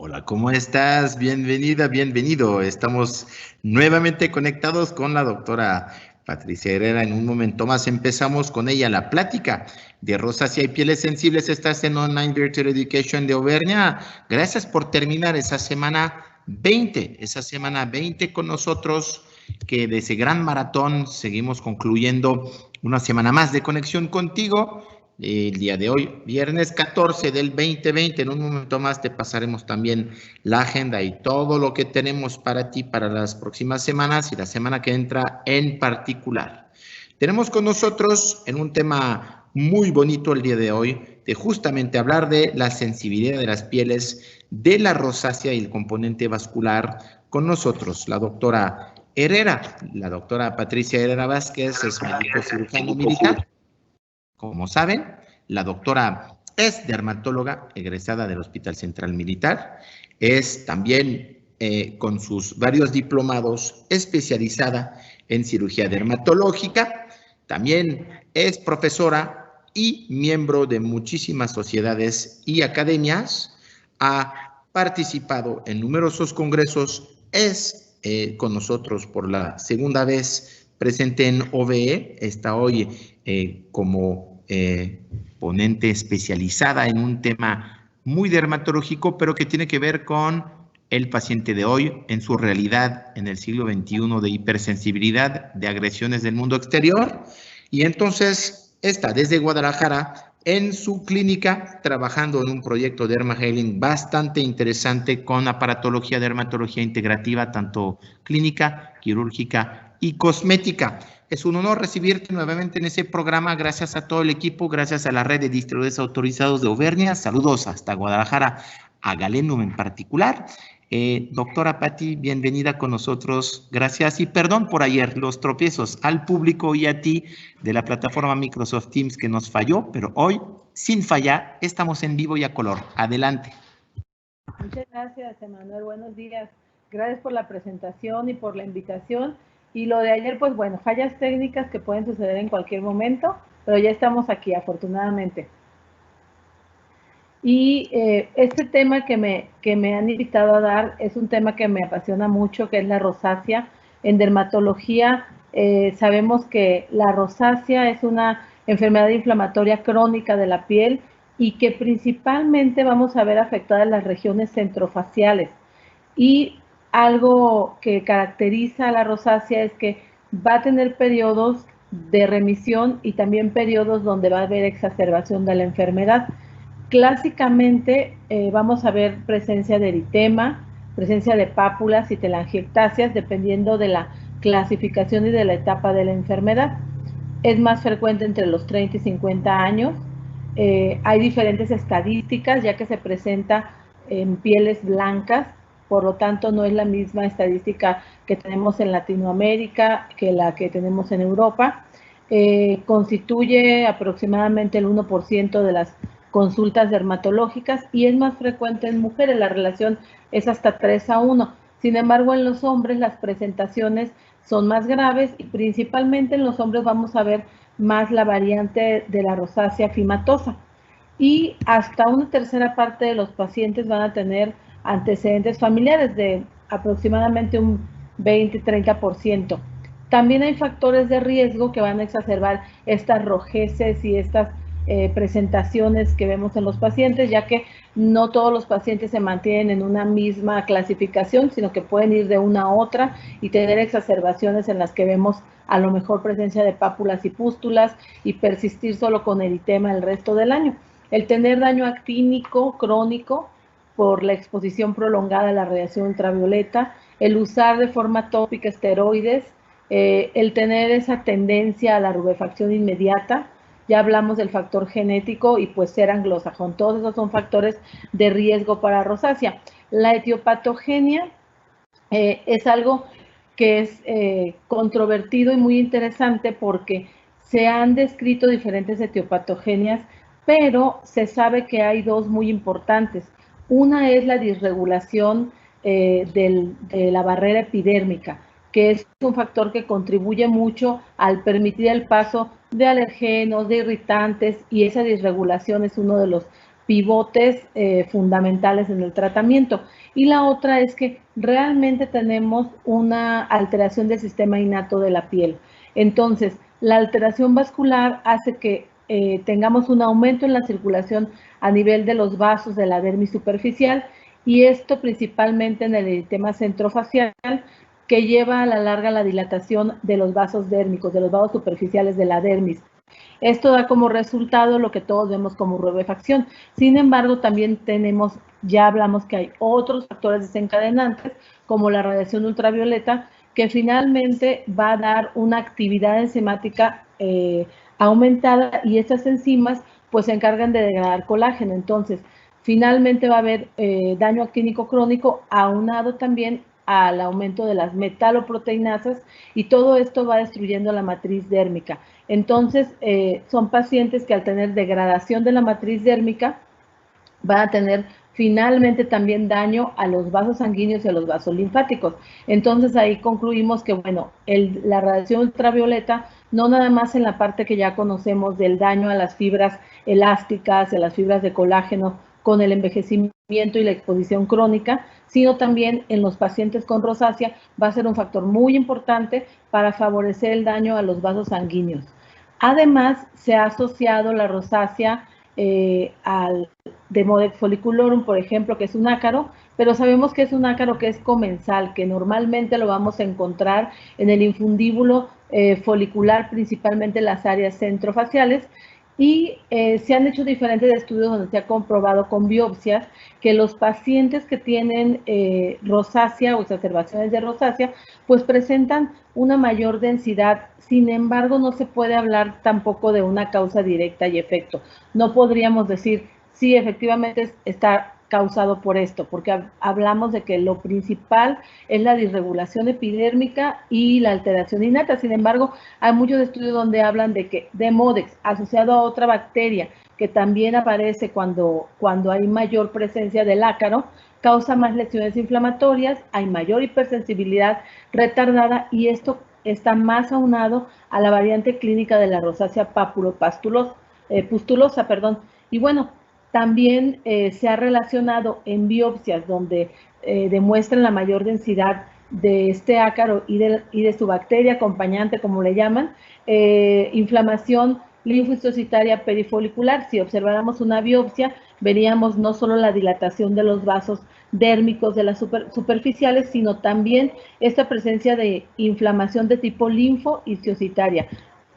Hola, ¿cómo estás? Bienvenida, bienvenido. Estamos nuevamente conectados con la doctora Patricia Herrera. En un momento más empezamos con ella la plática de rosácea y pieles sensibles. Estás en Online Virtual Education de Auvernia. Gracias por terminar esa semana 20 con nosotros, que de ese gran maratón seguimos concluyendo una semana más de conexión contigo. El día de hoy, viernes 14 del 2020. En un momento más te pasaremos también la agenda y todo lo que tenemos para ti para las próximas semanas y la semana que entra en particular. Tenemos con nosotros en un tema muy bonito el día de hoy, de justamente hablar de la sensibilidad de las pieles, de la rosácea y el componente vascular. Con nosotros la doctora Herrera, la doctora Patricia Herrera Vázquez, es médico cirujano militar. Como saben, la doctora es dermatóloga egresada del Hospital Central Militar, es también con sus varios diplomados especializada en cirugía dermatológica, también es profesora y miembro de muchísimas sociedades y academias, ha participado en numerosos congresos, es con nosotros por la segunda vez presente en OVE, está hoy como ponente especializada en un tema muy dermatológico, pero que tiene que ver con el paciente de hoy en su realidad en el siglo XXI de hipersensibilidad, de agresiones del mundo exterior. Y entonces está desde Guadalajara en su clínica trabajando en un proyecto de dermahealing bastante interesante con aparatología, dermatología integrativa, tanto clínica, quirúrgica y cosmética. Es un honor recibirte nuevamente en ese programa. Gracias a todo el equipo, gracias a la red de distribuidores autorizados de Auvernia. Saludos hasta Guadalajara, a Galenum en particular. Doctora Patti, bienvenida con nosotros. Gracias y perdón por ayer los tropiezos al público y a ti de la plataforma Microsoft Teams que nos falló, pero hoy, sin fallar, estamos en vivo y a color. Adelante. Muchas gracias, Emanuel. Buenos días. Gracias por la presentación y por la invitación. Y lo de ayer, pues bueno, fallas técnicas que pueden suceder en cualquier momento, pero ya estamos aquí, afortunadamente. Y este tema que me han invitado a dar es un tema que me apasiona mucho, que es la rosácea. En dermatología sabemos que la rosácea es una enfermedad inflamatoria crónica de la piel y que principalmente vamos a ver afectadas las regiones centrofaciales. Y algo que caracteriza a la rosácea es que va a tener periodos de remisión y también periodos donde va a haber exacerbación de la enfermedad. Clásicamente vamos a ver presencia de eritema, presencia de pápulas y telangiectasias, dependiendo de la clasificación y de la etapa de la enfermedad. Es más frecuente entre los 30 y 50 años. Hay diferentes estadísticas, ya que se presenta en pieles blancas, por lo tanto no es la misma estadística que tenemos en Latinoamérica que la que tenemos en Europa. Constituye aproximadamente el 1% de las consultas dermatológicas y es más frecuente en mujeres, la relación es hasta 3:1. Sin embargo, en los hombres las presentaciones son más graves y principalmente en los hombres vamos a ver más la variante de la rosácea fimatosa. Y hasta una tercera parte de los pacientes van a tener antecedentes familiares de aproximadamente un 20-30%. También hay factores de riesgo que van a exacerbar estas rojeces y estas presentaciones que vemos en los pacientes, ya que no todos los pacientes se mantienen en una misma clasificación, sino que pueden ir de una a otra y tener exacerbaciones en las que vemos a lo mejor presencia de pápulas y pústulas y persistir solo con eritema el resto del año. El tener daño actínico crónico por la exposición prolongada a la radiación ultravioleta, el usar de forma tópica esteroides, el tener esa tendencia a la rubefacción inmediata. Ya hablamos del factor genético y pues ser anglosajón. Todos esos son factores de riesgo para rosácea. La etiopatogenia es algo que es controvertido y muy interesante porque se han descrito diferentes etiopatogenias, pero se sabe que hay dos muy importantes. Una es la disregulación de la barrera epidérmica, que es un factor que contribuye mucho al permitir el paso de alergenos, de irritantes, y esa disregulación es uno de los pivotes fundamentales en el tratamiento. Y la otra es que realmente tenemos una alteración del sistema innato de la piel. Entonces, la alteración vascular hace que tengamos un aumento en la circulación a nivel de los vasos de la dermis superficial, y esto principalmente en el eritema centrofacial, que lleva a la larga la dilatación de los vasos dérmicos, de los vasos superficiales de la dermis. Esto da como resultado lo que todos vemos como rubefacción. Sin embargo, también tenemos, ya hablamos que hay otros factores desencadenantes, como la radiación ultravioleta, que finalmente va a dar una actividad enzimática aumentada, y estas enzimas pues se encargan de degradar colágeno. Entonces, finalmente va a haber daño actínico crónico aunado también al aumento de las metaloproteinasas, y todo esto va destruyendo la matriz dérmica. Entonces, son pacientes que al tener degradación de la matriz dérmica van a tener finalmente también daño a los vasos sanguíneos y a los vasos linfáticos. Entonces, ahí concluimos que, bueno, la radiación ultravioleta, no nada más en la parte que ya conocemos del daño a las fibras elásticas, a las fibras de colágeno con el envejecimiento y la exposición crónica, sino también en los pacientes con rosácea va a ser un factor muy importante para favorecer el daño a los vasos sanguíneos. Además, se ha asociado la rosácea al Demodex folliculorum, por ejemplo, que es un ácaro, pero sabemos que es un ácaro que es comensal, que normalmente lo vamos a encontrar en el infundíbulo folicular, principalmente en las áreas centrofaciales, y se han hecho diferentes estudios donde se ha comprobado con biopsias que los pacientes que tienen rosácea o exacerbaciones de rosácea, pues presentan una mayor densidad. Sin embargo, no se puede hablar tampoco de una causa directa y efecto. No podríamos decir, sí, efectivamente está causado por esto, porque hablamos de que lo principal es la disregulación epidérmica y la alteración innata. Sin embargo, hay muchos estudios donde hablan de que Demodex asociado a otra bacteria que también aparece cuando hay mayor presencia del ácaro, causa más lesiones inflamatorias, hay mayor hipersensibilidad retardada, y esto está más aunado a la variante clínica de la rosácea pustulosa. Y bueno, también se ha relacionado en biopsias donde demuestran la mayor densidad de este ácaro y de su bacteria acompañante, como le llaman, inflamación linfohistocitaria perifolicular. Si observáramos una biopsia, veríamos no solo la dilatación de los vasos dérmicos de las superficiales, sino también esta presencia de inflamación de tipo linfohistocitaria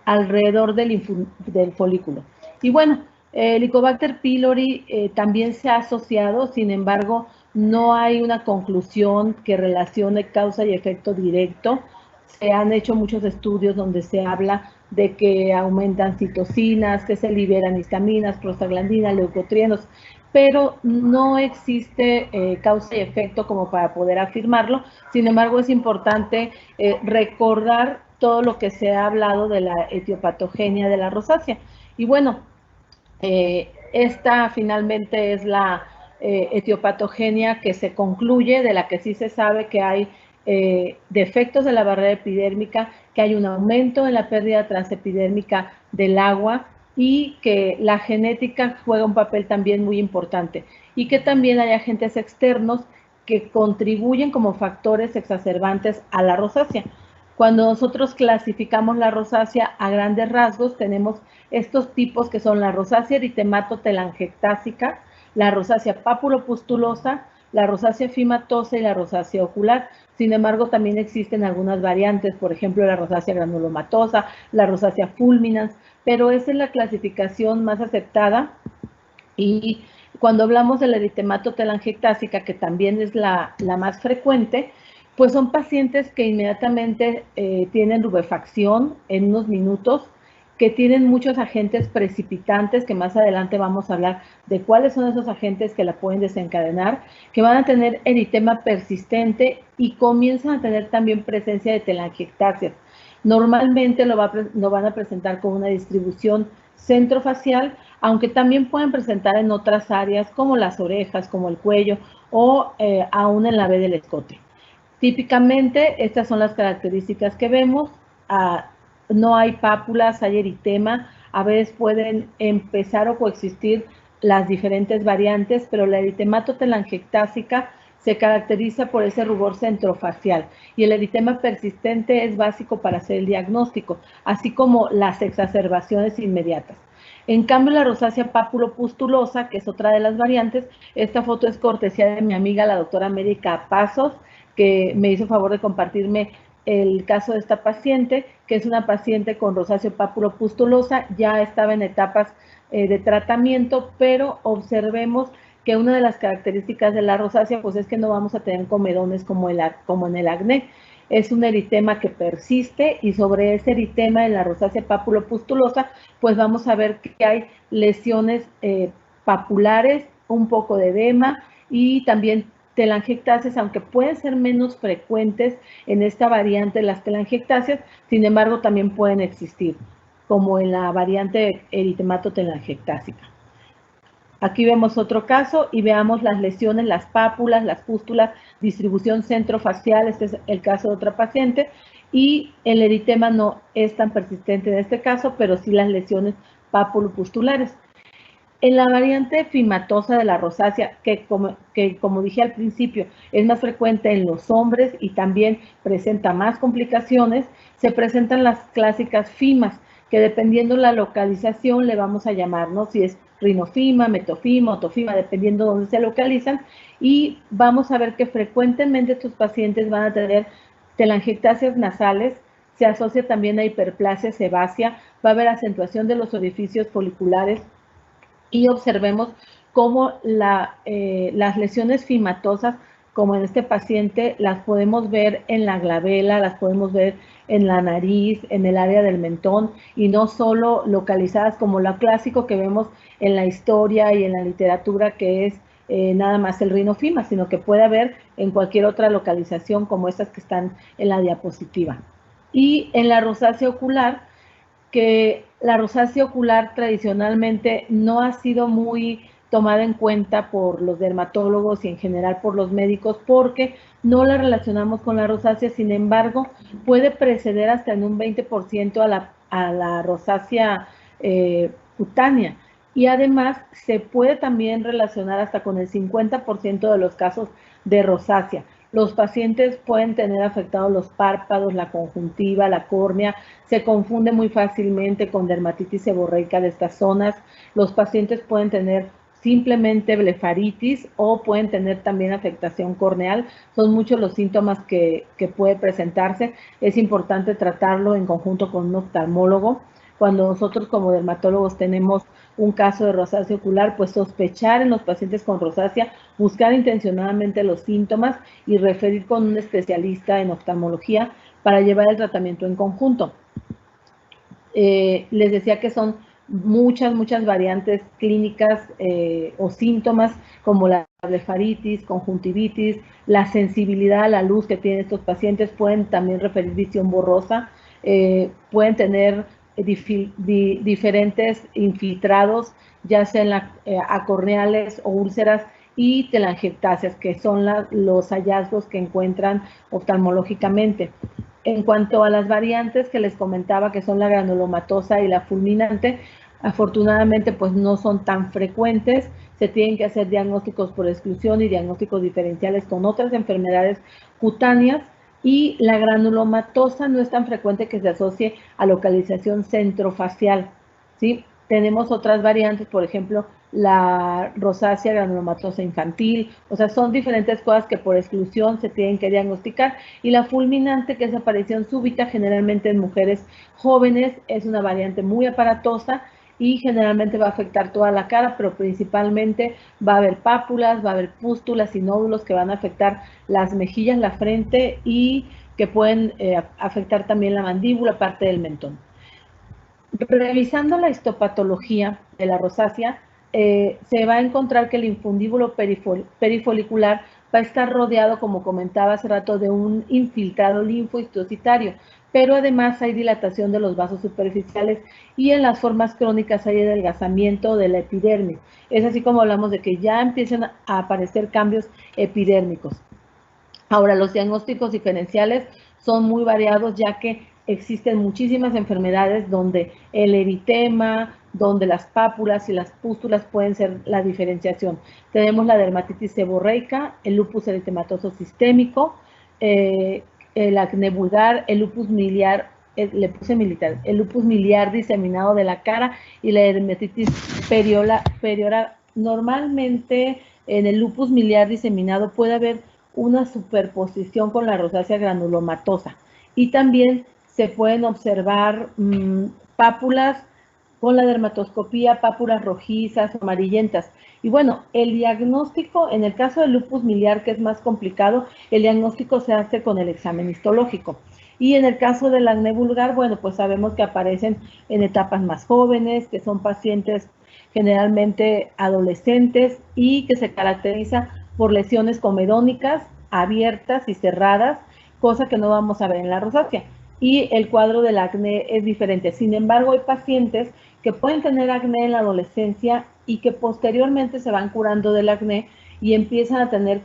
alrededor del folículo. Y bueno, Helicobacter pylori también se ha asociado, sin embargo, no hay una conclusión que relacione causa y efecto directo. Se han hecho muchos estudios donde se habla de que aumentan citocinas, que se liberan histaminas, prostaglandinas, leucotrienos, pero no existe causa y efecto como para poder afirmarlo. Sin embargo, es importante recordar todo lo que se ha hablado de la etiopatogenia de la rosácea. Y bueno, esta finalmente es la etiopatogenia que se concluye, de la que sí se sabe que hay defectos de la barrera epidérmica, que hay un aumento en la pérdida transepidérmica del agua, y que la genética juega un papel también muy importante, y que también hay agentes externos que contribuyen como factores exacerbantes a la rosácea. Cuando nosotros clasificamos la rosácea a grandes rasgos, tenemos estos tipos que son la rosácea eritemato-telangiectásica, la rosácea papulopustulosa, la rosácea fimatosa y la rosácea ocular. Sin embargo, también existen algunas variantes, por ejemplo, la rosácea granulomatosa, la rosácea fulminans, pero esa es la clasificación más aceptada. Y cuando hablamos de la eritemato-telangiectásica, que también es la más frecuente, pues son pacientes que inmediatamente tienen rubefacción en unos minutos, que tienen muchos agentes precipitantes, que más adelante vamos a hablar de cuáles son esos agentes que la pueden desencadenar, que van a tener eritema persistente y comienzan a tener también presencia de telangiectasias. Normalmente lo van a presentar con una distribución centrofacial, aunque también pueden presentar en otras áreas como las orejas, como el cuello, o aún en la B del escote. Típicamente, estas son las características que vemos. No hay pápulas, hay eritema. A veces pueden empezar o coexistir las diferentes variantes, pero la eritematotelangiectásica se caracteriza por ese rubor centrofacial y el eritema persistente es básico para hacer el diagnóstico, así como las exacerbaciones inmediatas. En cambio, la rosácea pápulo-pustulosa, que es otra de las variantes, esta foto es cortesía de mi amiga, la doctora América Pasos, que me hizo favor de compartirme el caso de esta paciente, que es una paciente con rosácea pápulo-pustulosa, ya estaba en etapas de tratamiento, pero observemos que una de las características de la rosácea pues es que no vamos a tener comedones como en el acné. Es un eritema que persiste y sobre ese eritema en la rosácea pápulo-pustulosa pues vamos a ver que hay lesiones papulares, un poco de edema y también telangiectasias, aunque pueden ser menos frecuentes en esta variante las telangiectasias, sin embargo también pueden existir, como en la variante eritematotelangiectásica. Aquí vemos otro caso y veamos las lesiones, las pápulas, las pústulas, distribución centrofacial, este es el caso de otra paciente, y el eritema no es tan persistente en este caso, pero sí las lesiones pápulo-pustulares. En la variante fimatosa de la rosácea, que como dije al principio, es más frecuente en los hombres y también presenta más complicaciones, se presentan las clásicas fimas, que dependiendo la localización le vamos a llamar, ¿no? Si es rinofima, metofima, otofima, dependiendo de dónde se localizan, y vamos a ver que frecuentemente estos pacientes van a tener telangiectasias nasales, se asocia también a hiperplasia sebácea, va a haber acentuación de los orificios foliculares, y observemos cómo las lesiones fimatosas, como en este paciente, las podemos ver en la glabela, las podemos ver en la nariz, en el área del mentón, y no solo localizadas como lo clásico que vemos en la historia y en la literatura, que es nada más el rinofima, sino que puede haber en cualquier otra localización como estas que están en la diapositiva. Y en la rosácea ocular, que la rosácea ocular tradicionalmente no ha sido muy tomada en cuenta por los dermatólogos y en general por los médicos porque no la relacionamos con la rosácea, sin embargo, puede preceder hasta en un 20% a la rosácea cutánea. Y además se puede también relacionar hasta con el 50% de los casos de rosácea. Los pacientes pueden tener afectados los párpados, la conjuntiva, la córnea, se confunde muy fácilmente con dermatitis seborreica de estas zonas. Los pacientes pueden tener simplemente blefaritis o pueden tener también afectación corneal. Son muchos los síntomas que puede presentarse. Es importante tratarlo en conjunto con un oftalmólogo. Cuando nosotros como dermatólogos tenemos un caso de rosácea ocular, pues sospechar en los pacientes con rosácea, buscar intencionadamente los síntomas y referir con un especialista en oftalmología para llevar el tratamiento en conjunto. Les decía que son muchas variantes clínicas o síntomas como la blefaritis, conjuntivitis, la sensibilidad a la luz que tienen estos pacientes, pueden también referir visión borrosa, pueden tener diferentes infiltrados, ya sean acorneales o úlceras y telangiectasias, que son los hallazgos que encuentran oftalmológicamente. En cuanto a las variantes que les comentaba, que son la granulomatosa y la fulminante, afortunadamente pues no son tan frecuentes, se tienen que hacer diagnósticos por exclusión y diagnósticos diferenciales con otras enfermedades cutáneas, y la granulomatosa no es tan frecuente que se asocie a localización centrofacial, ¿sí? Tenemos otras variantes, por ejemplo, la rosácea granulomatosa infantil, o sea, son diferentes cosas que por exclusión se tienen que diagnosticar, y la fulminante, que es aparición súbita, generalmente en mujeres jóvenes, es una variante muy aparatosa y generalmente va a afectar toda la cara, pero principalmente va a haber pápulas, va a haber pústulas y nódulos que van a afectar las mejillas, la frente y que pueden afectar también la mandíbula, parte del mentón. Revisando la histopatología de la rosácea, se va a encontrar que el infundíbulo perifolicular va a estar rodeado, como comentaba hace rato, de un infiltrado linfohistocitario, pero además hay dilatación de los vasos superficiales y en las formas crónicas hay adelgazamiento de la epidermis. Es así como hablamos de que ya empiezan a aparecer cambios epidérmicos. Ahora, los diagnósticos diferenciales son muy variados, ya que existen muchísimas enfermedades donde el eritema, donde las pápulas y las pústulas pueden ser la diferenciación. Tenemos la dermatitis seborreica, el lupus eritematoso sistémico, el acné vulgar, el lupus miliar, le puse militar, el lupus miliar diseminado de la cara y la dermatitis perioral. Normalmente en el lupus miliar diseminado puede haber una superposición con la rosácea granulomatosa y también se pueden observar pápulas con la dermatoscopía, pápulas rojizas, amarillentas. Y bueno, el diagnóstico, en el caso del lupus miliar, que es más complicado, el diagnóstico se hace con el examen histológico. Y en el caso del acné vulgar, bueno, pues sabemos que aparecen en etapas más jóvenes, que son pacientes generalmente adolescentes y que se caracteriza por lesiones comedónicas abiertas y cerradas, cosa que no vamos a ver en la rosácea. Y el cuadro del acné es diferente. Sin embargo, hay pacientes que pueden tener acné en la adolescencia y que posteriormente se van curando del acné y empiezan a tener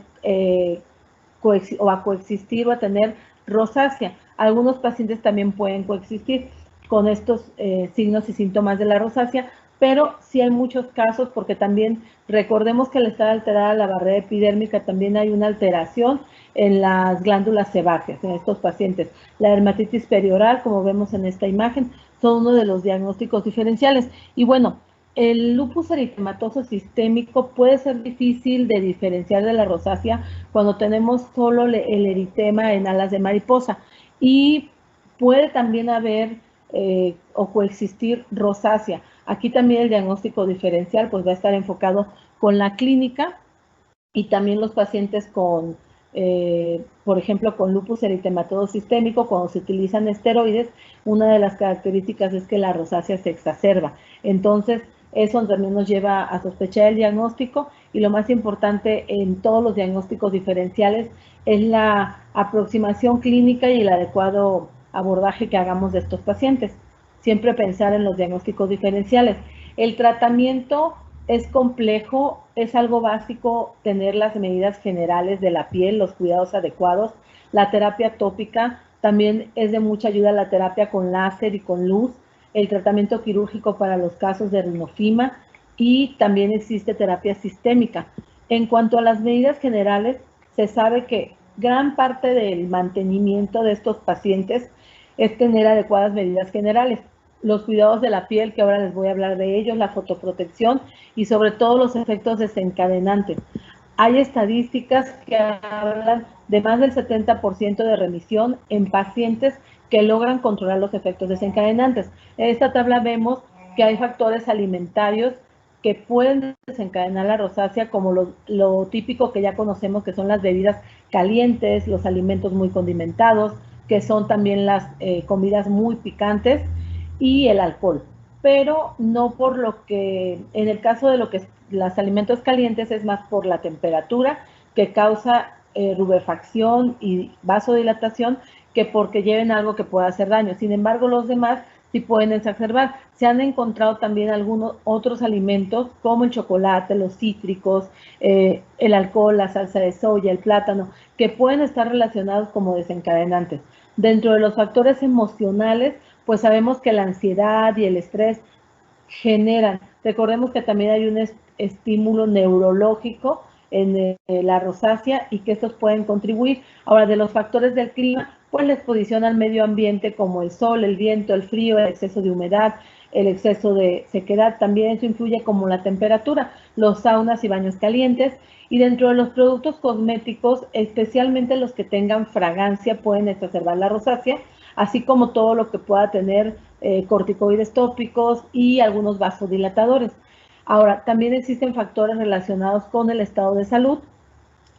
coexistir o a tener rosácea. Algunos pacientes también pueden coexistir con estos signos y síntomas de la rosácea, pero sí hay muchos casos porque también recordemos que al estar alterada la barrera epidérmica también hay una alteración en las glándulas sebáceas en estos pacientes. La dermatitis perioral, como vemos en esta imagen, son uno de los diagnósticos diferenciales. Y bueno, el lupus eritematoso sistémico puede ser difícil de diferenciar de la rosácea cuando tenemos solo el eritema en alas de mariposa y puede también haber o coexistir rosácea. Aquí también el diagnóstico diferencial pues va a estar enfocado con la clínica y también los pacientes con, por ejemplo, con lupus eritematoso sistémico, cuando se utilizan esteroides, una de las características es que la rosácea se exacerba. Entonces, eso también nos lleva a sospechar el diagnóstico y lo más importante en todos los diagnósticos diferenciales es la aproximación clínica y el adecuado abordaje que hagamos de estos pacientes. Siempre pensar en los diagnósticos diferenciales. El tratamiento es complejo, es algo básico tener las medidas generales de la piel, los cuidados adecuados. La terapia tópica también es de mucha ayuda, la terapia con láser y con luz, el tratamiento quirúrgico para los casos de rinofima y también existe terapia sistémica. En cuanto a las medidas generales, se sabe que gran parte del mantenimiento de estos pacientes es tener adecuadas medidas generales. Los cuidados de la piel, que ahora les voy a hablar de ellos, la fotoprotección y sobre todo los efectos desencadenantes. Hay estadísticas que hablan de más del 70% de remisión en pacientes que logran controlar los efectos desencadenantes. En esta tabla vemos que hay factores alimentarios que pueden desencadenar la rosácea, como lo típico que ya conocemos, que son las bebidas calientes, los alimentos muy condimentados, que son también las comidas muy picantes, y el alcohol, pero no por lo que, en el caso de lo que es los alimentos calientes, es más por la temperatura que causa rubefacción y vasodilatación que porque lleven algo que pueda hacer daño. Sin embargo, los demás sí pueden exacerbar. Se han encontrado también algunos otros alimentos como el chocolate, los cítricos, el alcohol, la salsa de soya, el plátano, que pueden estar relacionados como desencadenantes. Dentro de los factores emocionales, pues sabemos que la ansiedad y el estrés generan. Recordemos que también hay un estímulo neurológico en la rosácea y que estos pueden contribuir. Ahora, de los factores del clima, pues la exposición al medio ambiente como el sol, el viento, el frío, el exceso de humedad, el exceso de sequedad, también eso influye como la temperatura, los saunas y baños calientes. Y dentro de los productos cosméticos, especialmente los que tengan fragancia, pueden exacerbar la rosácea, así como todo lo que pueda tener corticoides tópicos y algunos vasodilatadores. Ahora, también existen factores relacionados con el estado de salud,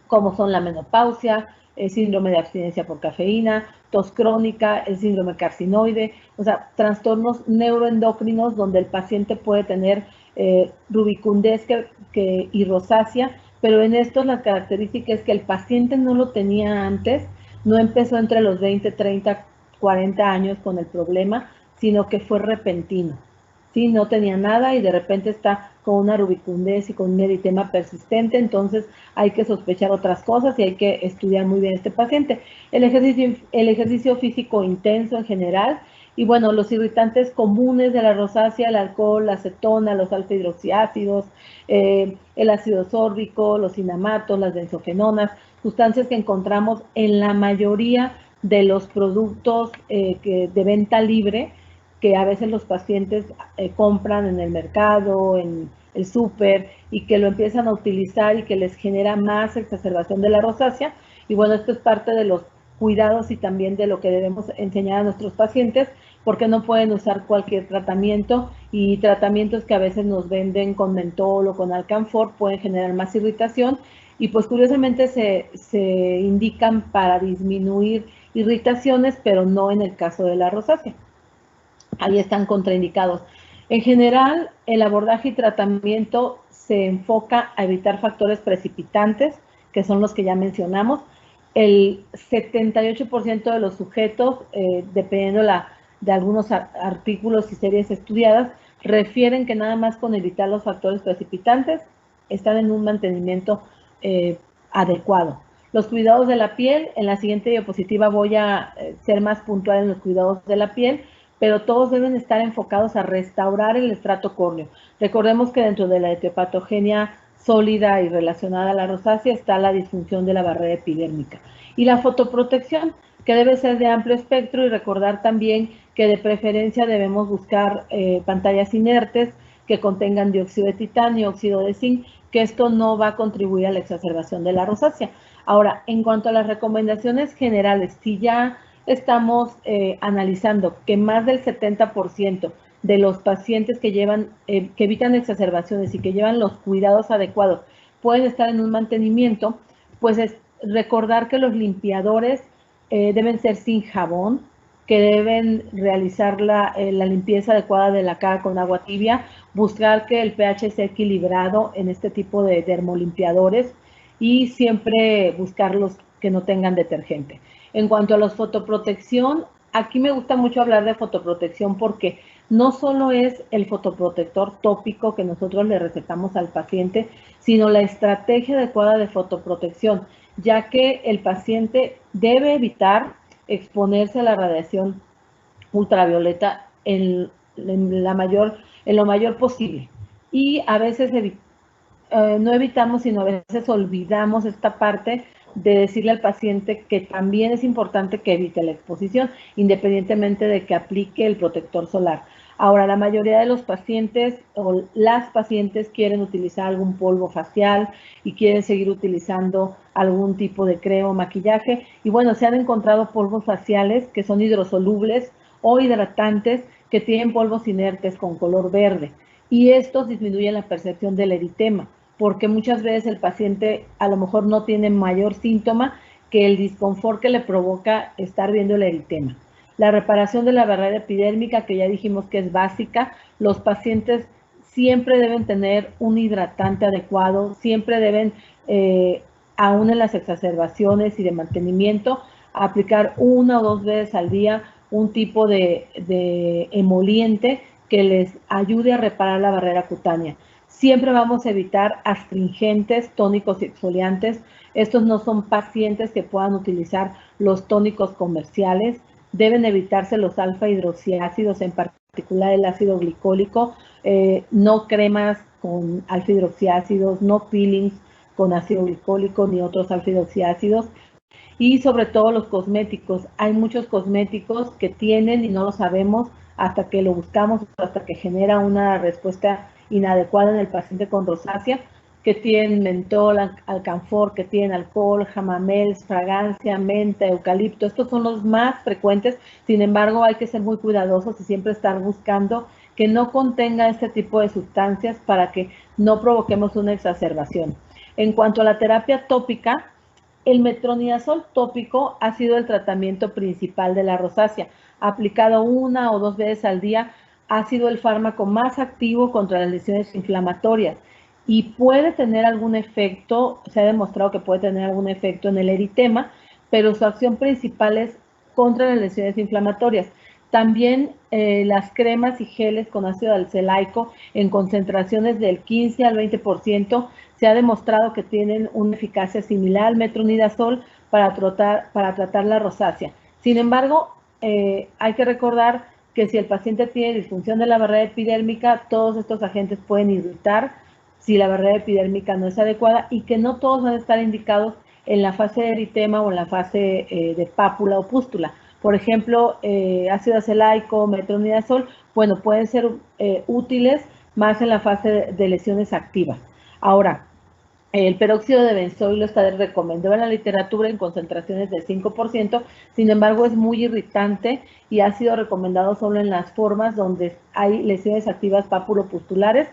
como son la menopausia, el síndrome de abstinencia por cafeína, tos crónica, el síndrome carcinoide, o sea, trastornos neuroendocrinos donde el paciente puede tener rubicundez y rosácea, pero en estos la característica es que el paciente no lo tenía antes, no empezó entre los 20, 30, 40 años con el problema, sino que fue repentino. ¿sí? No tenía nada y de repente está con una rubicundez y con un eritema persistente, entonces hay que sospechar otras cosas y hay que estudiar muy bien este paciente. El ejercicio físico intenso en general, y bueno, los irritantes comunes de la rosácea, el alcohol, la acetona, los alfa-hidroxiácidos, el ácido sórbico, los cinamatos, las benzofenonas, sustancias que encontramos en la mayoría de los productos de venta libre, que a veces los pacientes compran en el mercado, en el súper, y que lo empiezan a utilizar y que les genera más exacerbación de la rosácea. Y bueno, esto es parte de los cuidados y también de lo que debemos enseñar a nuestros pacientes, porque no pueden usar cualquier tratamiento, y tratamientos que a veces nos venden con mentol o con alcanfor pueden generar más irritación, y pues curiosamente se indican para disminuir irritaciones, pero no en el caso de la rosácea. Ahí están contraindicados. En general, el abordaje y tratamiento se enfoca a evitar factores precipitantes, que son los que ya mencionamos. El 78% de los sujetos, dependiendo de algunos artículos y series estudiadas, refieren que nada más con evitar los factores precipitantes están en un mantenimiento adecuado. Los cuidados de la piel, en la siguiente diapositiva voy a ser más puntual en los cuidados de la piel, pero todos deben estar enfocados a restaurar el estrato córneo. Recordemos que dentro de la etiopatogenia sólida y relacionada a la rosácea está la disfunción de la barrera epidérmica. Y la fotoprotección, que debe ser de amplio espectro, y recordar también que de preferencia debemos buscar pantallas inertes que contengan dióxido de titanio, óxido de zinc, que esto no va a contribuir a la exacerbación de la rosácea. Ahora, en cuanto a las recomendaciones generales, si ya estamos analizando que más del 70% de los pacientes que evitan exacerbaciones y que llevan los cuidados adecuados pueden estar en un mantenimiento, pues es recordar que los limpiadores deben ser sin jabón, que deben realizar la limpieza adecuada de la cara con agua tibia, buscar que el pH esté equilibrado en este tipo de dermolimpiadores y siempre buscarlos que no tengan detergente. En cuanto a la fotoprotección, aquí me gusta mucho hablar de fotoprotección porque no solo es el fotoprotector tópico que nosotros le recetamos al paciente, sino la estrategia adecuada de fotoprotección, ya que el paciente debe evitar exponerse a la radiación ultravioleta en lo mayor posible. Y a veces no evitamos, sino a veces olvidamos esta parte de decirle al paciente que también es importante que evite la exposición, independientemente de que aplique el protector solar. Ahora, la mayoría de los pacientes o las pacientes quieren utilizar algún polvo facial y quieren seguir utilizando algún tipo de crema o maquillaje. Y bueno, se han encontrado polvos faciales que son hidrosolubles o hidratantes que tienen polvos inertes con color verde. Y estos disminuyen la percepción del eritema, porque muchas veces el paciente a lo mejor no tiene mayor síntoma que el disconfort que le provoca estar viendo el eritema. La reparación de la barrera epidérmica, que ya dijimos que es básica, los pacientes siempre deben tener un hidratante adecuado, siempre deben, aún en las exacerbaciones y de mantenimiento, aplicar 1 o 2 veces al día un tipo de emoliente que les ayude a reparar la barrera cutánea. Siempre vamos a evitar astringentes, tónicos y exfoliantes. Estos no son pacientes que puedan utilizar los tónicos comerciales. Deben evitarse los alfa-hidroxiácidos, en particular el ácido glicólico, no cremas con alfa-hidroxiácidos, no peelings con ácido glicólico ni otros alfa-hidroxiácidos. Y sobre todo los cosméticos. Hay muchos cosméticos que tienen y no lo sabemos hasta que lo buscamos, hasta que genera una respuesta inadecuada en el paciente con rosácea, que tienen mentol, alcanfor, que tienen alcohol, chamamels, fragancia, menta, eucalipto. Estos son los más frecuentes. Sin embargo, hay que ser muy cuidadosos y siempre estar buscando que no contenga este tipo de sustancias para que no provoquemos una exacerbación. En cuanto a la terapia tópica, el metronidazol tópico ha sido el tratamiento principal de la rosácea. Aplicado 1 o 2 veces al día, ha sido el fármaco más activo contra las lesiones inflamatorias y puede tener algún efecto, se ha demostrado que puede tener algún efecto en el eritema, pero su acción principal es contra las lesiones inflamatorias. También las cremas y geles con ácido azelaico en concentraciones del 15 al 20% se ha demostrado que tienen una eficacia similar al metronidazol para tratar la rosácea. Sin embargo, hay que recordar que si el paciente tiene disfunción de la barrera epidérmica, todos estos agentes pueden irritar si la barrera epidérmica no es adecuada y que no todos van a estar indicados en la fase de eritema o en la fase de pápula o pústula. Por ejemplo, ácido azelaico, metronidazol, bueno, pueden ser útiles más en la fase de lesiones activas. Ahora, el peróxido de benzoilo está recomendado en la literatura en concentraciones del 5%, sin embargo es muy irritante y ha sido recomendado solo en las formas donde hay lesiones activas pápulo-pustulares.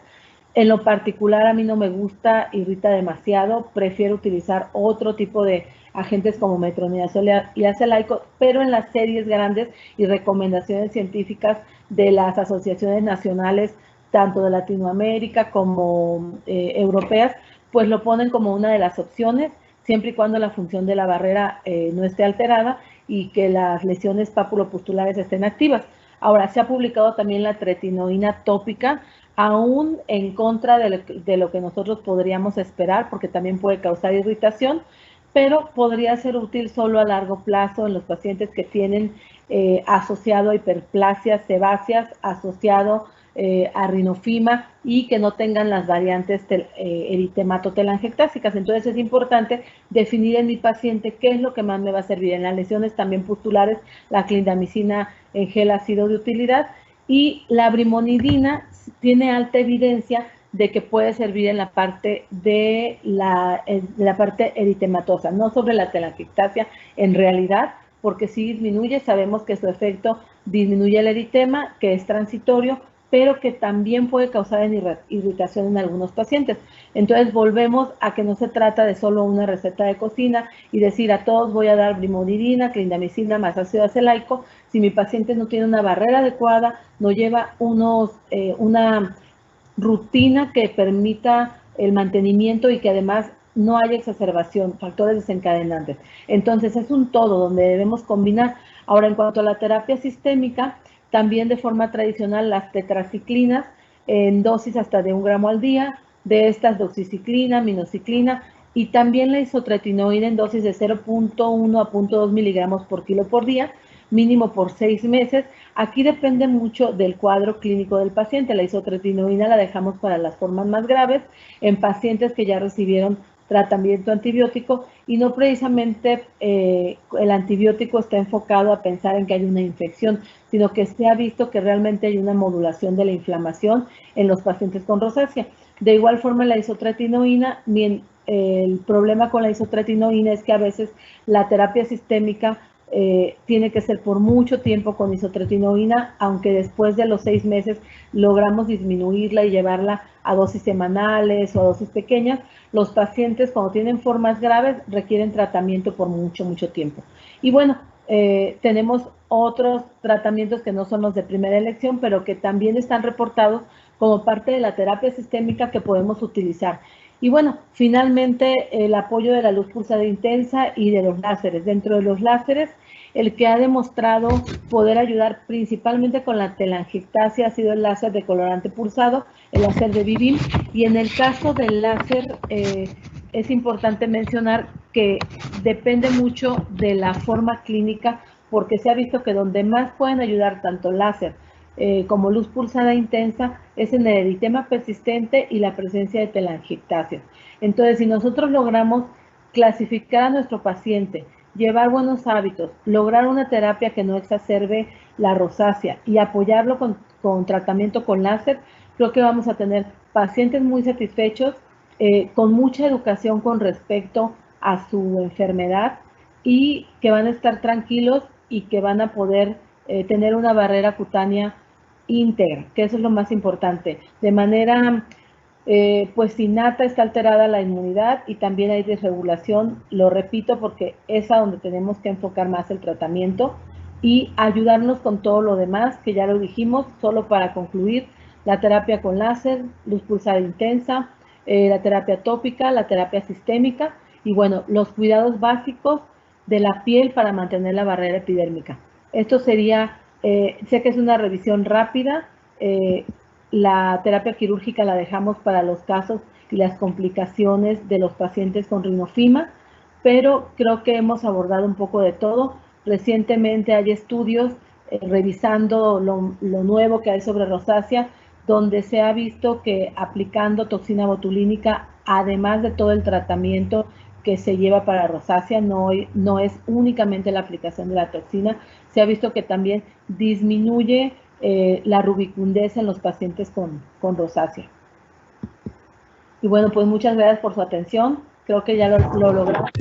En lo particular a mí no me gusta, irrita demasiado, prefiero utilizar otro tipo de agentes como metronidazol y azelaico, pero en las series grandes y recomendaciones científicas de las asociaciones nacionales, tanto de Latinoamérica como europeas, pues lo ponen como una de las opciones, siempre y cuando la función de la barrera no esté alterada y que las lesiones papulopustulares estén activas. Ahora, se ha publicado también la tretinoína tópica, aún en contra de lo que nosotros podríamos esperar, porque también puede causar irritación, pero podría ser útil solo a largo plazo en los pacientes que tienen asociado a hiperplasias sebáceas, asociado a rinofima y que no tengan las variantes eritematotelangiectásicas. Entonces es importante definir en mi paciente qué es lo que más me va a servir. En las lesiones también pustulares, la clindamicina en gel ha sido de utilidad y la brimonidina tiene alta evidencia de que puede servir en la parte de la parte eritematosa, no sobre la telangiectasia en realidad, porque sí disminuye, sabemos que su efecto disminuye el eritema, que es transitorio, pero que también puede causar irritación en algunos pacientes. Entonces volvemos a que no se trata de solo una receta de cocina y decir a todos voy a dar brimonidina, clindamicina más ácido azelaico, si mi paciente no tiene una barrera adecuada, no lleva una rutina que permita el mantenimiento y que además no haya exacerbación, factores desencadenantes. Entonces es un todo donde debemos combinar. Ahora, en cuanto a la terapia sistémica, también de forma tradicional las tetraciclinas en dosis hasta de 1 gramo al día, de estas doxiciclina, minociclina y también la isotretinoína en dosis de 0.1 a 0.2 miligramos por kilo por día, mínimo por 6 meses. Aquí depende mucho del cuadro clínico del paciente. La isotretinoína la dejamos para las formas más graves en pacientes que ya recibieron tratamiento antibiótico y no precisamente el antibiótico está enfocado a pensar en que hay una infección, sino que se ha visto que realmente hay una modulación de la inflamación en los pacientes con rosácea. De igual forma, la isotretinoína, el problema con la isotretinoína es que a veces la terapia sistémica tiene que ser por mucho tiempo con isotretinoína, aunque después de los 6 meses logramos disminuirla y llevarla a dosis semanales o a dosis pequeñas. Los pacientes cuando tienen formas graves requieren tratamiento por mucho tiempo. Y bueno, tenemos otros tratamientos que no son los de primera elección, pero que también están reportados como parte de la terapia sistémica que podemos utilizar. Y bueno, finalmente el apoyo de la luz pulsada intensa y de los láseres. Dentro de los láseres, el que ha demostrado poder ayudar principalmente con la telangiectasia ha sido el láser de colorante pulsado, el láser de BIVIM. Y en el caso del láser, es importante mencionar que depende mucho de la forma clínica, porque se ha visto que donde más pueden ayudar tanto láser como luz pulsada intensa es en el eritema persistente y la presencia de telangiectasias. Entonces, si nosotros logramos clasificar a nuestro paciente, llevar buenos hábitos, lograr una terapia que no exacerbe la rosácea y apoyarlo con tratamiento con láser, creo que vamos a tener pacientes muy satisfechos, con mucha educación con respecto a su enfermedad y que van a estar tranquilos y que van a poder tener una barrera cutánea íntegra, que eso es lo más importante. De manera pues innata está alterada la inmunidad y también hay desregulación, lo repito porque es a donde tenemos que enfocar más el tratamiento y ayudarnos con todo lo demás, que ya lo dijimos. Solo para concluir, la terapia con láser, luz pulsada intensa, la terapia tópica, la terapia sistémica y bueno, los cuidados básicos de la piel para mantener la barrera epidérmica. Esto sería Sé que es una revisión rápida. La terapia quirúrgica la dejamos para los casos y las complicaciones de los pacientes con rinofima, pero creo que hemos abordado un poco de todo. Recientemente hay estudios revisando lo nuevo que hay sobre rosácea, donde se ha visto que aplicando toxina botulínica, además de todo el tratamiento que se lleva para rosácea, no es únicamente la aplicación de la toxina, se ha visto que también disminuye la rubicundez en los pacientes con rosácea. Y bueno, pues muchas gracias por su atención. Creo que ya lo logramos.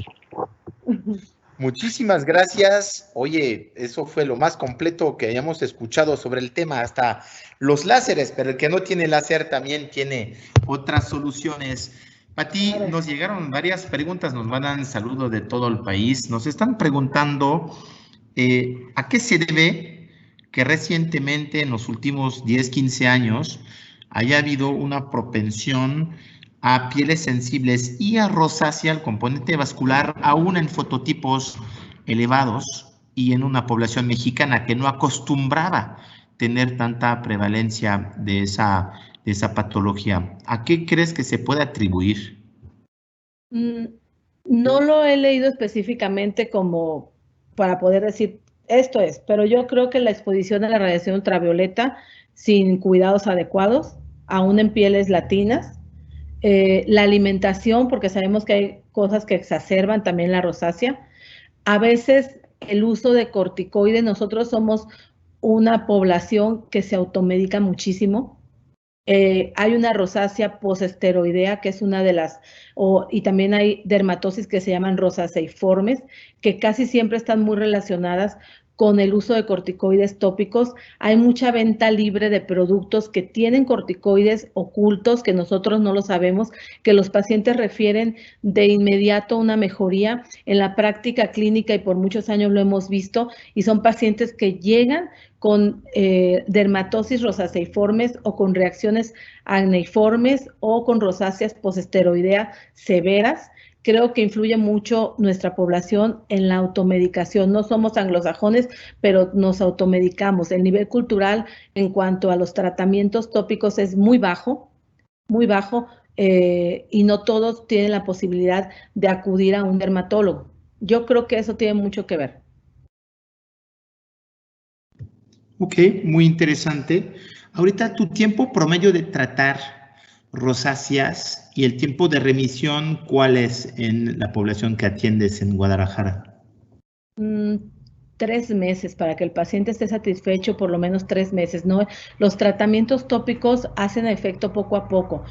Muchísimas gracias. Oye, eso fue lo más completo que hayamos escuchado sobre el tema, hasta los láseres, pero el que no tiene láser también tiene otras soluciones. Pati, nos llegaron varias preguntas, nos mandan saludos de todo el país. Nos están preguntando ¿a qué se debe que recientemente, en los últimos 10, 15 años, haya habido una propensión a pieles sensibles y a rosácea, al componente vascular, aún en fototipos elevados y en una población mexicana que no acostumbraba tener tanta prevalencia de esa patología? ¿A qué crees que se puede atribuir? No lo he leído específicamente como para poder decir esto es, pero yo creo que la exposición a la radiación ultravioleta sin cuidados adecuados, aún en pieles latinas, la alimentación, porque sabemos que hay cosas que exacerban también la rosácea, a veces el uso de corticoides, nosotros somos una población que se automedica muchísimo. Hay una rosácea posesteroidea, que es una de las, y también hay dermatosis que se llaman rosaceiformes, que casi siempre están muy relacionadas con el uso de corticoides tópicos. Hay mucha venta libre de productos que tienen corticoides ocultos, que nosotros no lo sabemos, que los pacientes refieren de inmediato una mejoría. En la práctica clínica, y por muchos años lo hemos visto, y son pacientes que llegan con dermatosis rosaceiformes o con reacciones acneiformes o con rosáceas posesteroidea severas. Creo que influye mucho nuestra población en la automedicación. No somos anglosajones, pero nos automedicamos. El nivel cultural en cuanto a los tratamientos tópicos es muy bajo, y no todos tienen la posibilidad de acudir a un dermatólogo. Yo creo que eso tiene mucho que ver. Ok, muy interesante. Ahorita tu tiempo promedio de tratar rosáceas y el tiempo de remisión, ¿cuál es en la población que atiendes en Guadalajara? 3 meses para que el paciente esté satisfecho, por lo menos 3 meses, ¿no? Los tratamientos tópicos hacen efecto poco a poco.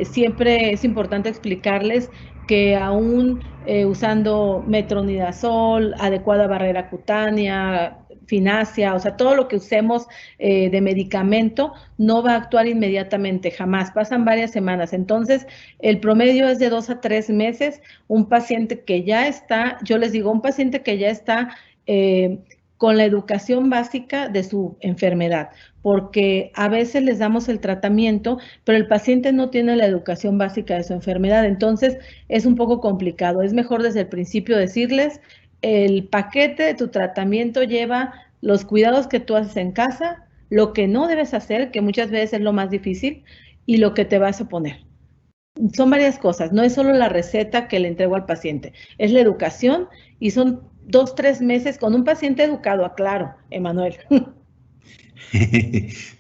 Siempre es importante explicarles que aún usando metronidazol, adecuada barrera cutánea, finacea, o sea, todo lo que usemos de medicamento no va a actuar inmediatamente, jamás, pasan varias semanas. Entonces, el promedio es de 2 a 3 meses. Un paciente que ya está, yo les digo, un paciente que ya está con la educación básica de su enfermedad, porque a veces les damos el tratamiento, pero el paciente no tiene la educación básica de su enfermedad, entonces es un poco complicado. Es mejor desde el principio decirles, el paquete de tu tratamiento lleva los cuidados que tú haces en casa, lo que no debes hacer, que muchas veces es lo más difícil, y lo que te vas a poner. Son varias cosas, no es solo la receta que le entrego al paciente, es la educación, y son 2, 3 meses con un paciente educado, aclaro, Emanuel.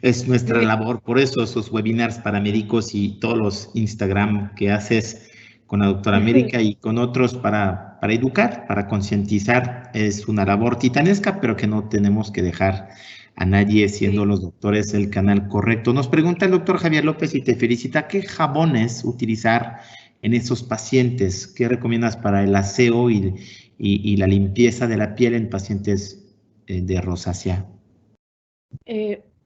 Es nuestra labor, por eso esos webinars para médicos y todos los Instagram que haces con la doctora América y con otros para educar, para concientizar, es una labor titanesca, pero que no tenemos que dejar a nadie, siendo los doctores el canal correcto. Nos pregunta el doctor Javier López y te felicita, ¿qué jabones utilizar en esos pacientes? ¿Qué recomiendas para el aseo y la limpieza de la piel en pacientes de rosácea?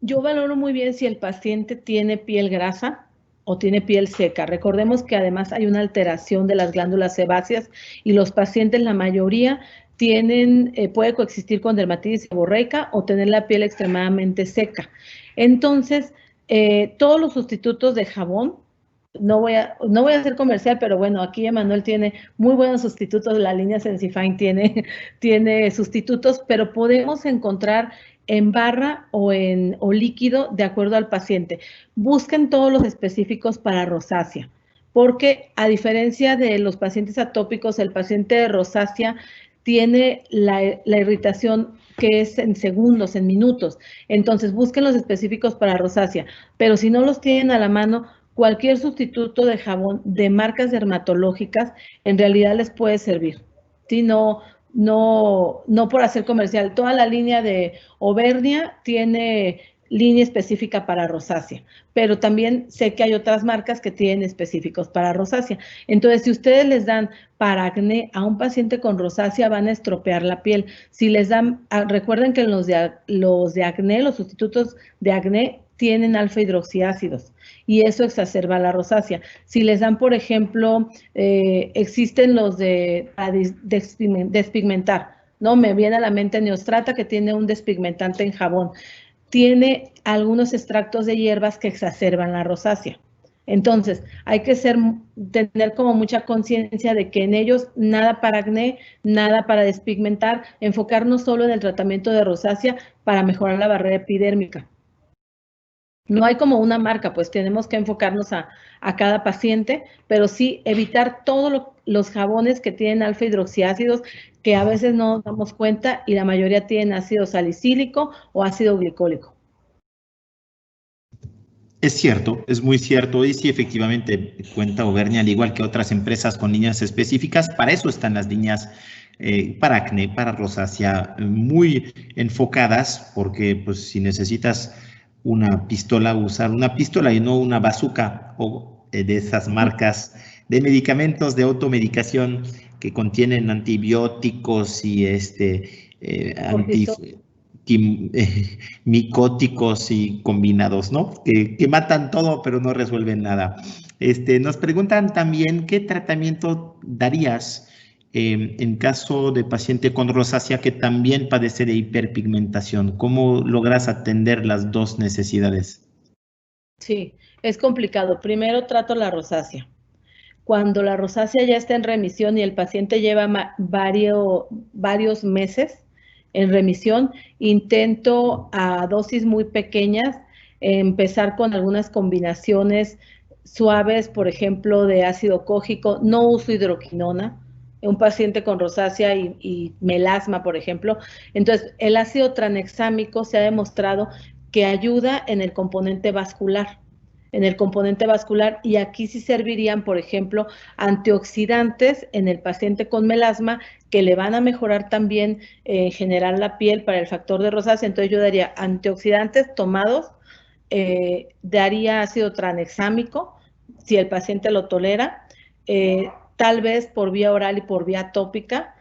Yo valoro muy bien si el paciente tiene piel grasa o tiene piel seca. Recordemos que además hay una alteración de las glándulas sebáceas y los pacientes, la mayoría, puede coexistir con dermatitis seborreica o tener la piel extremadamente seca. Entonces, todos los sustitutos de jabón no voy a hacer comercial, pero bueno, aquí Emanuel tiene muy buenos sustitutos, la línea Sensifine tiene sustitutos, pero podemos encontrar en barra o líquido de acuerdo al paciente. Busquen todos los específicos para rosácea, porque a diferencia de los pacientes atópicos, el paciente de rosácea tiene la irritación que es en segundos, en minutos. Entonces, busquen los específicos para rosácea, pero si no los tienen a la mano, cualquier sustituto de jabón de marcas dermatológicas en realidad les puede servir. ¿Sí? No por hacer comercial. Toda la línea de Auvernia tiene línea específica para rosácea, pero también sé que hay otras marcas que tienen específicos para rosácea. Entonces, si ustedes les dan para acné a un paciente con rosácea, van a estropear la piel. Si les dan, recuerden que los de acné, los sustitutos de acné, tienen alfa hidroxiácidos y eso exacerba la rosácea. Si les dan, por ejemplo, existen los para despigmentar, ¿no? Me viene a la mente Neostrata, que tiene un despigmentante en jabón. Tiene algunos extractos de hierbas que exacerban la rosácea. Entonces, hay que tener como mucha conciencia de que en ellos nada para acné, nada para despigmentar, enfocarnos solo en el tratamiento de rosácea para mejorar la barrera epidérmica. No hay como una marca, pues tenemos que enfocarnos a cada paciente, pero sí evitar todos los jabones que tienen alfa hidroxiácidos, que a veces no nos damos cuenta y la mayoría tienen ácido salicílico o ácido glicólico. Es cierto, es muy cierto, y sí, efectivamente, cuenta Auvernia, al igual que otras empresas con líneas específicas, para eso están las líneas para acné, para rosácea, muy enfocadas, porque pues si necesitas una pistola, usar una pistola y no una bazooka o de esas marcas de medicamentos de automedicación que contienen antibióticos y micóticos y combinados, ¿no? Que matan todo, pero no resuelven nada. Nos preguntan también qué tratamiento darías en caso de paciente con rosácea que también padece de hiperpigmentación. ¿Cómo logras atender las dos necesidades? Sí, es complicado. Primero trato la rosácea. Cuando la rosácea ya está en remisión y el paciente lleva varios meses en remisión, intento a dosis muy pequeñas empezar con algunas combinaciones suaves, por ejemplo, de ácido cógico. No uso hidroquinona. Un paciente con rosácea y melasma, por ejemplo. Entonces, el ácido tranexámico se ha demostrado que ayuda en el componente vascular. Y aquí sí servirían, por ejemplo, antioxidantes en el paciente con melasma que le van a mejorar también en general la piel para el factor de rosácea. Entonces yo daría antioxidantes tomados, daría ácido tranexámico si el paciente lo tolera, tal vez por vía oral y por vía tópica.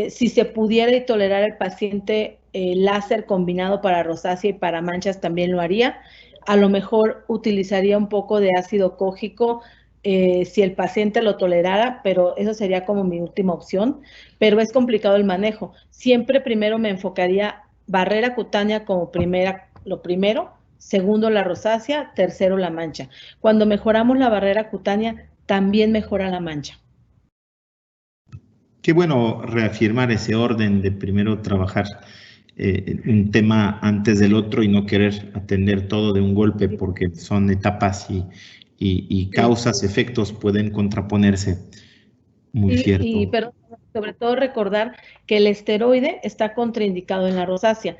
Si se pudiera y tolerar el paciente láser combinado para rosácea y para manchas, también lo haría. A lo mejor utilizaría un poco de ácido cógico si el paciente lo tolerara, pero eso sería como mi última opción. Pero es complicado el manejo. Siempre primero me enfocaría barrera cutánea como lo primero, segundo la rosácea, tercero la mancha. Cuando mejoramos la barrera cutánea, también mejora la mancha. Qué bueno reafirmar ese orden de primero trabajar un tema antes del otro y no querer atender todo de un golpe, porque son etapas y causas, efectos pueden contraponerse. Muy cierto. Pero sobre todo recordar que el esteroide está contraindicado en la rosácea,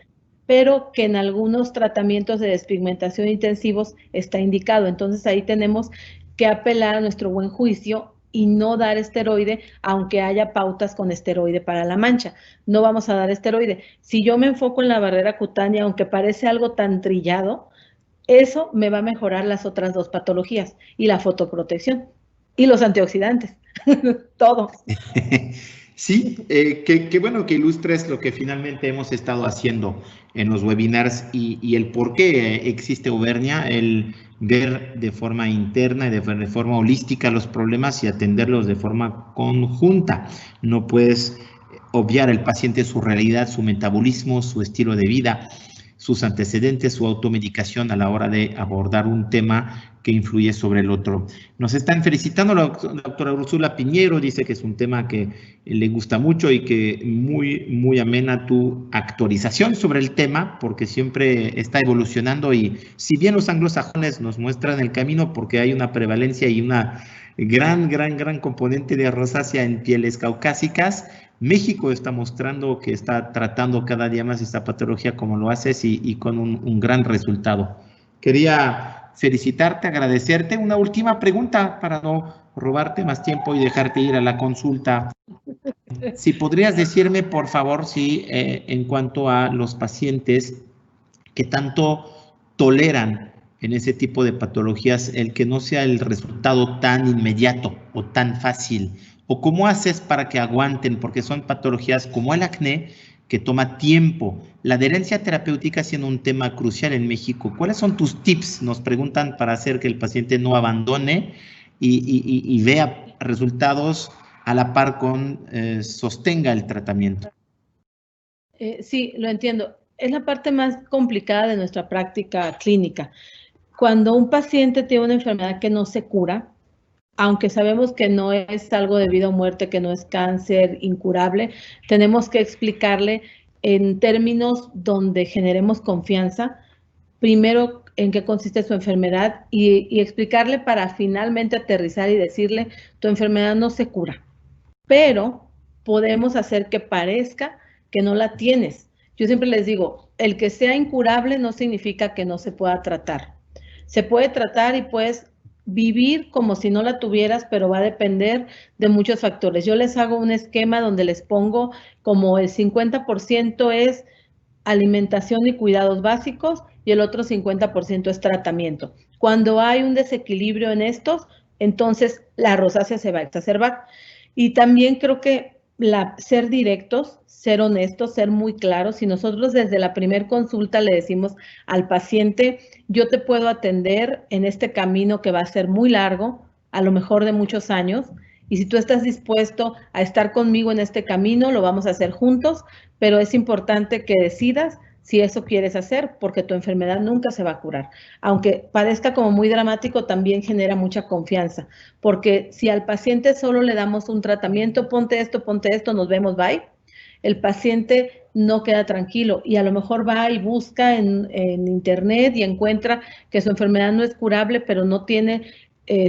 pero que en algunos tratamientos de despigmentación intensivos está indicado. Entonces ahí tenemos que apelar a nuestro buen juicio y no dar esteroide, aunque haya pautas con esteroide para la mancha. No vamos a dar esteroide. Si yo me enfoco en la barrera cutánea, aunque parece algo tan trillado, eso me va a mejorar las otras dos patologías y la fotoprotección y los antioxidantes. Todo. Sí, qué bueno que ilustres lo que finalmente hemos estado haciendo en los webinars y el por qué existe Auvernia, el ver de forma interna y de forma holística los problemas y atenderlos de forma conjunta. No puedes obviar al paciente su realidad, su metabolismo, su estilo de vida, sus antecedentes, su automedicación a la hora de abordar un tema que influye sobre el otro. Nos están felicitando la doctora Úrsula Piñero, dice que es un tema que le gusta mucho y que muy amena tu actualización sobre el tema, porque siempre está evolucionando y si bien los anglosajones nos muestran el camino porque hay una prevalencia y una gran componente de rosácea en pieles caucásicas, México está mostrando que está tratando cada día más esta patología como lo haces y con un gran resultado. Quería felicitarte, agradecerte. Una última pregunta para no robarte más tiempo y dejarte ir a la consulta. Si podrías decirme, por favor, si en cuanto a los pacientes que tanto toleran en ese tipo de patologías el que no sea el resultado tan inmediato o tan fácil, o cómo haces para que aguanten, porque son patologías como el acné que toma tiempo. La adherencia terapéutica siendo un tema crucial en México. ¿Cuáles son tus tips? Nos preguntan para hacer que el paciente no abandone y vea resultados a la par con sostenga el tratamiento. Sí, lo entiendo. Es la parte más complicada de nuestra práctica clínica. Cuando un paciente tiene una enfermedad que no se cura, aunque sabemos que no es algo de vida o muerte, que no es cáncer incurable, tenemos que explicarle en términos donde generemos confianza, primero en qué consiste su enfermedad y explicarle para finalmente aterrizar y decirle, tu enfermedad no se cura, pero podemos hacer que parezca que no la tienes. Yo siempre les digo, el que sea incurable no significa que no se pueda tratar. Se puede tratar y puedes vivir como si no la tuvieras, pero va a depender de muchos factores. Yo les hago un esquema donde les pongo como el 50% es alimentación y cuidados básicos y el otro 50% es tratamiento. Cuando hay un desequilibrio en estos, entonces la rosácea se va a exacerbar. Y también creo que ser directos, ser honestos, ser muy claros. Si nosotros desde la primer consulta le decimos al paciente, yo te puedo atender en este camino que va a ser muy largo, a lo mejor de muchos años, y si tú estás dispuesto a estar conmigo en este camino, lo vamos a hacer juntos, pero es importante que decidas si eso quieres hacer, porque tu enfermedad nunca se va a curar. Aunque parezca como muy dramático, también genera mucha confianza, porque si al paciente solo le damos un tratamiento, ponte esto, nos vemos, bye, el paciente no queda tranquilo y a lo mejor va y busca en internet y encuentra que su enfermedad no es curable, pero no tiene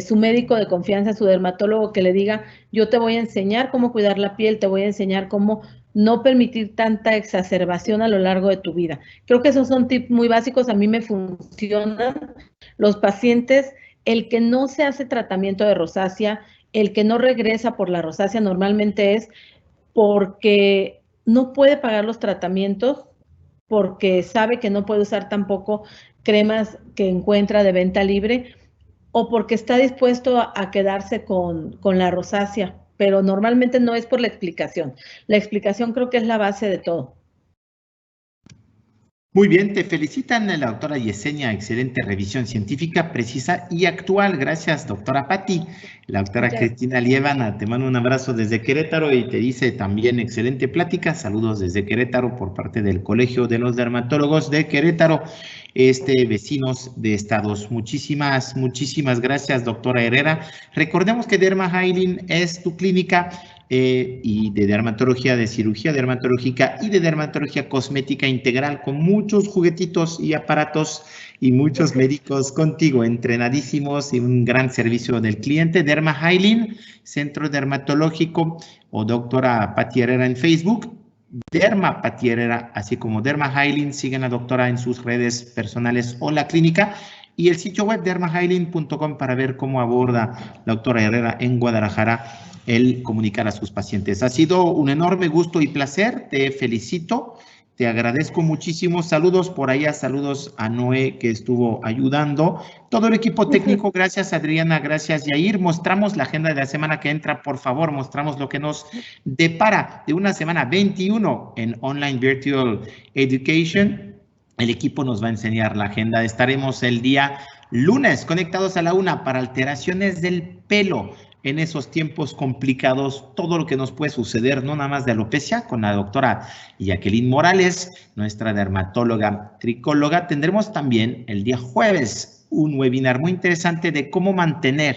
su médico de confianza, su dermatólogo que le diga, yo te voy a enseñar cómo cuidar la piel, te voy a enseñar cómo no permitir tanta exacerbación a lo largo de tu vida. Creo que esos son tips muy básicos, a mí me funcionan. Los pacientes, el que no se hace tratamiento de rosácea, el que no regresa por la rosácea normalmente es porque no puede pagar los tratamientos, porque sabe que no puede usar tampoco cremas que encuentra de venta libre, o porque está dispuesto a quedarse con la rosácea, pero normalmente no es por la explicación. La explicación creo que es la base de todo. Muy bien, te felicitan la doctora Yesenia, excelente revisión científica, precisa y actual. Gracias, doctora Patti. La doctora Cristina Liébana, te mando un abrazo desde Querétaro y te dice también excelente plática. Saludos desde Querétaro por parte del Colegio de los Dermatólogos de Querétaro, vecinos de estados. Muchísimas gracias, doctora Herrera. Recordemos que Derma Healing es tu clínica y de dermatología, de cirugía dermatológica y de dermatología cosmética integral con muchos juguetitos y aparatos y muchos médicos contigo, entrenadísimos y un gran servicio del cliente. Derma Healing, Centro Dermatológico o doctora Patti Herrera en Facebook. Derma Patti Herrera, así como Derma Healing, siguen a la doctora en sus redes personales o la clínica y el sitio web dermahealing.com para ver cómo aborda la doctora Herrera en Guadalajara el comunicar a sus pacientes. Ha sido un enorme gusto y placer, te felicito, te agradezco muchísimo. Saludos por allá, saludos a Noé que estuvo ayudando. Todo el equipo técnico, gracias Adriana, gracias Yair. Mostramos la agenda de la semana que entra, por favor, mostramos lo que nos depara de una semana 21 en Online Virtual Education. El equipo nos va a enseñar la agenda. Estaremos el día lunes conectados a la 1 para alteraciones del pelo. en esos tiempos complicados, todo lo que nos puede suceder, no nada más de alopecia, con la doctora Jacqueline Morales, nuestra dermatóloga tricóloga. Tendremos también el día jueves un webinar muy interesante de cómo mantener,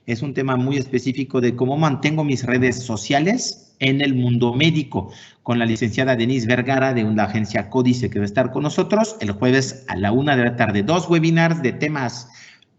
es un tema muy específico de cómo mantengo mis redes sociales en el mundo médico, con la licenciada Denise Vergara de la agencia Códice, que va a estar con nosotros el jueves a la 1 de la tarde. 2 webinars de temas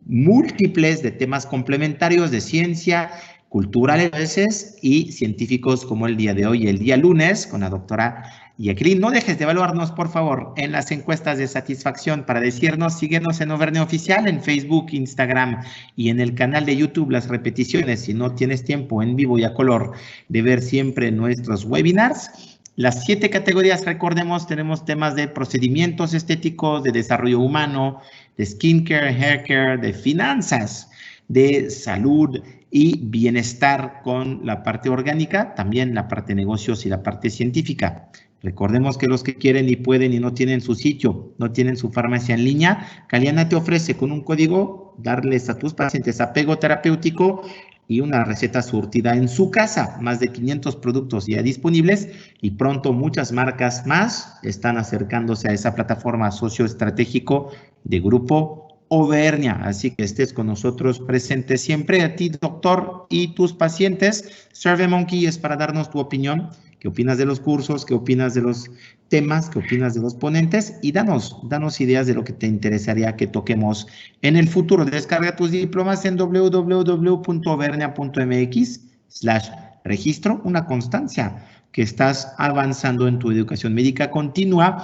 múltiples, de temas complementarios, de ciencia, culturales a veces, y científicos, como el día de hoy, el día lunes, con la doctora Jacqueline. No dejes de evaluarnos, por favor, en las encuestas de satisfacción para decirnos, síguenos en Auvernia Oficial, en Facebook, Instagram y en el canal de YouTube, las repeticiones, si no tienes tiempo en vivo y a color de ver siempre nuestros webinars. Las 7 categorías, recordemos, tenemos temas de procedimientos estéticos, de desarrollo humano, de skincare, haircare, de finanzas, de salud y bienestar con la parte orgánica, también la parte de negocios y la parte científica. Recordemos que los que quieren y pueden y no tienen su sitio, no tienen su farmacia en línea, Caliana te ofrece con un código darles a tus pacientes apego terapéutico y una receta surtida en su casa. Más de 500 productos ya disponibles y pronto muchas marcas más están acercándose a esa plataforma socioestratégico de Grupo Auvernia. Así que estés con nosotros presente siempre. A ti, doctor, y tus pacientes. SurveyMonkey es para darnos tu opinión. ¿Qué opinas de los cursos? ¿Qué opinas de los temas? ¿Qué opinas de los ponentes? Y danos ideas de lo que te interesaría que toquemos en el futuro. Descarga tus diplomas en www.auvernia.mx/registro, una constancia que estás avanzando en tu educación médica continua.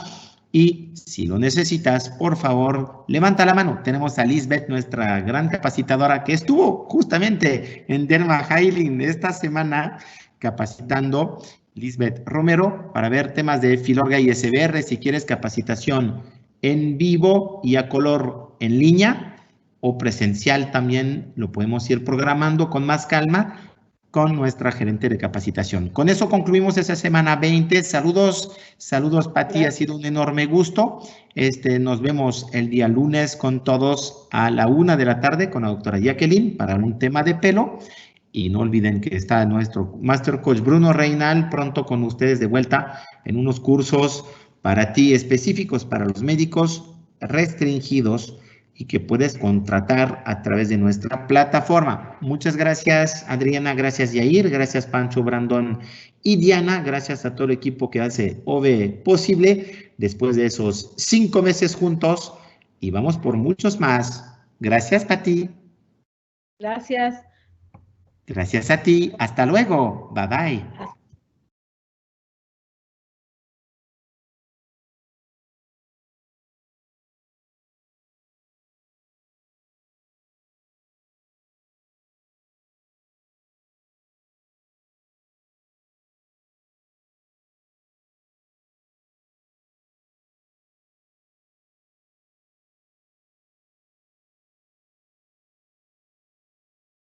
Y si lo necesitas, por favor, levanta la mano. Tenemos a Lisbeth, nuestra gran capacitadora, que estuvo justamente en Derma Highland esta semana capacitando. Lisbeth Romero, para ver temas de Filorga y SBR, si quieres capacitación en vivo y a color en línea o presencial, también lo podemos ir programando con más calma con nuestra gerente de capacitación. Con eso concluimos esa semana 20. Saludos, Pati, ha sido un enorme gusto. Nos vemos el día lunes con todos a la 1 de la tarde con la doctora Jacqueline para un tema de pelo. Y no olviden que está nuestro Master Coach Bruno Reinal pronto con ustedes de vuelta en unos cursos para ti específicos para los médicos restringidos y que puedes contratar a través de nuestra plataforma. Muchas gracias, Adriana, gracias, Yair, gracias, Pancho, Brandon y Diana, gracias a todo el equipo que hace OVE posible después de esos 5 meses juntos y vamos por muchos más. Gracias, Pati. Gracias. Gracias a ti. Hasta luego. Bye, bye.